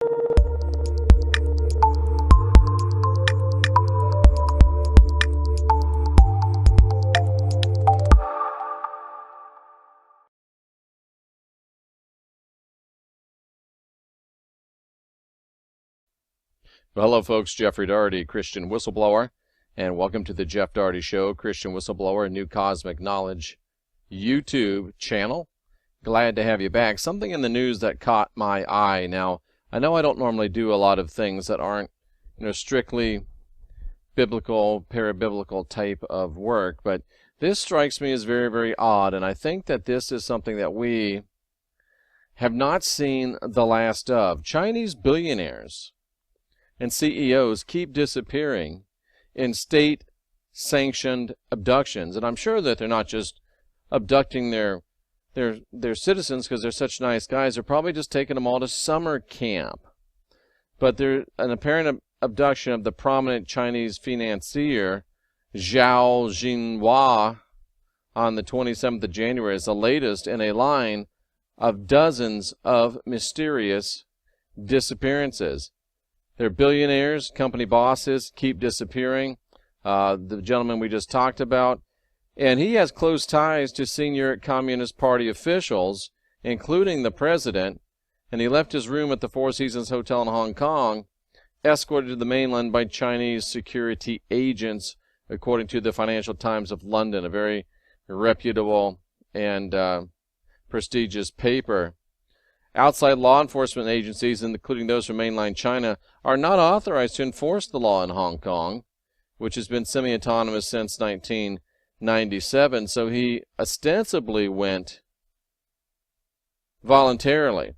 Well, hello, folks. Jeffrey Daugherty, Christian Whistleblower, and welcome to the Jeff Daugherty Show, Christian Whistleblower, New Cosmic Knowledge YouTube channel. Glad to have you back. Something in the news that caught my eye. Now, I know I don't normally do a lot of things that aren't, strictly biblical, parabiblical type of work, but this strikes me as very, very odd, and I think that this is something that we have not seen the last of. Chinese billionaires and CEOs keep disappearing in state-sanctioned abductions. And I'm sure that they're not just abducting their citizens because they're such nice guys. They're probably just taking them all to summer camp. But there's an apparent abduction of the prominent Chinese financier Zhao Jinhua on the 27th of January is the latest in a line of dozens of mysterious disappearances. They're billionaires, company bosses, keep disappearing. The gentleman we just talked about. And he has close ties to senior Communist Party officials, including the president. And he left his room at the Four Seasons Hotel in Hong Kong, escorted to the mainland by Chinese security agents, according to the Financial Times of London, a very reputable and prestigious paper. Outside law enforcement agencies, including those from mainland China, are not authorized to enforce the law in Hong Kong, which has been semi-autonomous since 1997. So he ostensibly went voluntarily.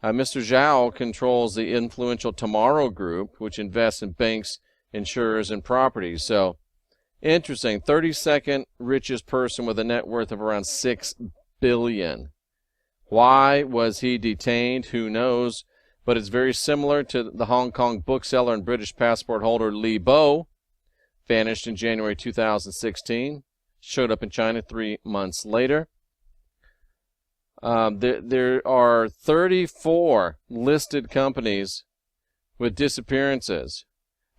Mr. Zhao controls the influential Tomorrow Group, which invests in banks, insurers, and properties. So, interesting. 32nd richest person with a net worth of around $6 billion. Why was he detained? Who knows? But it's very similar to the Hong Kong bookseller and British passport holder Li Bo, vanished in January 2016, showed up in China 3 months later. There are 34 listed companies with disappearances.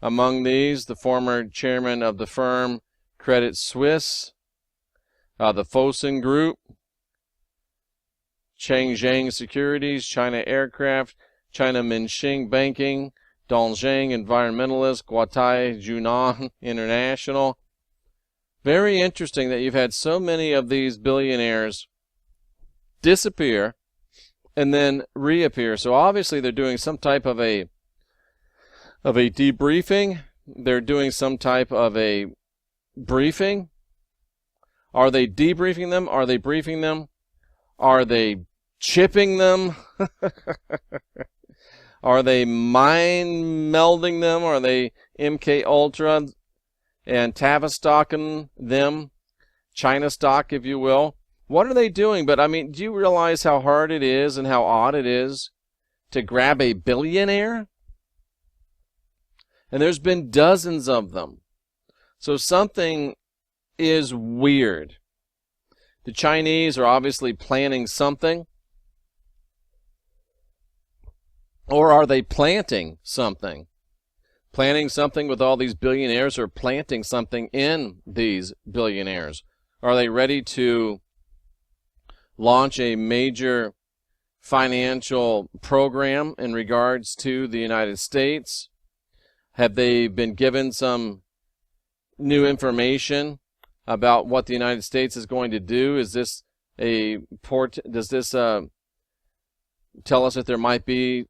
Among these, the former chairman of the firm Credit Suisse, the Fosun Group, Changjiang Securities, China Aircraft, China Minxing Banking, Dongjiang Environmentalist, Guotai Junan International. Very interesting that you've had so many of these billionaires disappear and then reappear. So obviously they're doing some type of a debriefing. They're doing some type of a briefing. Are they debriefing them? Are they briefing them? Are they chipping them? Are they mind melding them? Are they MK Ultra and Tavistocking them? China stock, if you will. What are they doing? But I mean, do you realize how hard it is and how odd it is to grab a billionaire? And there's been dozens of them. So something is weird. The Chinese are obviously planning something. Or are they planting something? Planting something with all these billionaires, or planting something in these billionaires? Are they ready to launch a major financial program in regards to the United States? Have they been given some new information about what the United States is going to do? Is this does this tell us that there might be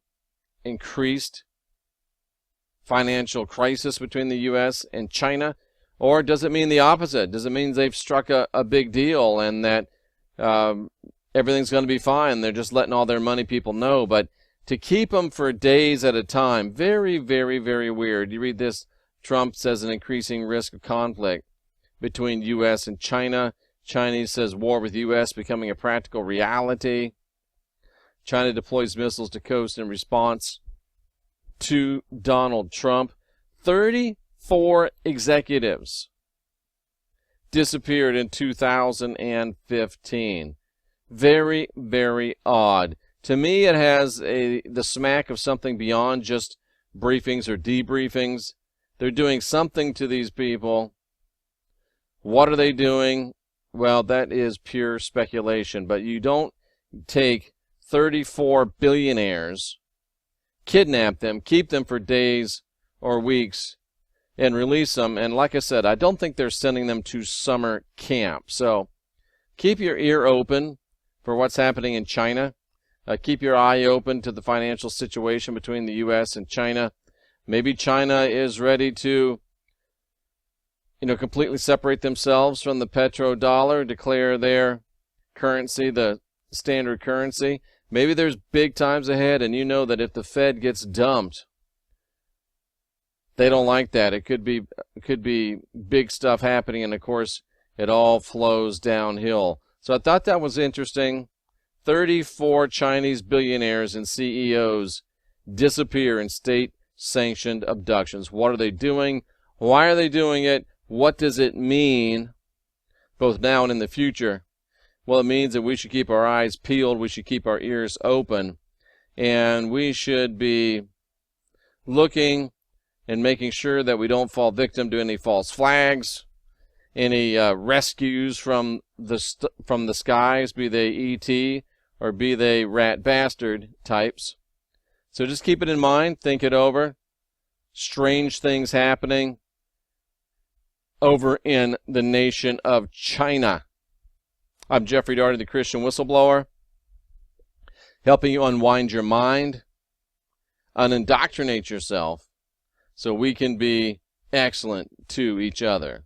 increased financial crisis between the U.S. and China? Or does it mean the opposite? Does it mean they've struck a big deal and that everything's going to be fine? They're just letting all their money people know. But to keep them for days at a time, very, very, very weird. You read this, Trump says an increasing risk of conflict between U.S. and China. Chinese says war with U.S. becoming a practical reality. China deploys missiles to coast in response to Donald Trump. 34 executives disappeared in 2015. Very, very odd. To me, it has the smack of something beyond just briefings or debriefings. They're doing something to these people. What are they doing? Well, that is pure speculation. But you don't take 34 billionaires, kidnap them, keep them for days or weeks, and release them. And like I said, I don't think they're sending them to summer camp. So keep your ear open for what's happening in China. Keep your eye open to the financial situation between the U.S. and China. Maybe China is ready to, completely separate themselves from the petrodollar, declare their currency the standard currency. Maybe there's big times ahead, and you know that if the Fed gets dumped, they don't like that. It could be big stuff happening, and of course, it all flows downhill. So I thought that was interesting. 34 Chinese billionaires and CEOs disappear in state-sanctioned abductions. What are they doing? Why are they doing it? What does it mean, both now and in the future? Well, it means that we should keep our eyes peeled, we should keep our ears open, and we should be looking and making sure that we don't fall victim to any false flags, any rescues from the skies, be they E.T. or be they rat bastard types. So just keep it in mind, think it over. Strange things happening over in the nation of China. I'm Jeffrey Daugherty, the Christian Whistleblower, helping you unwind your mind, unindoctrinate yourself, so we can be excellent to each other.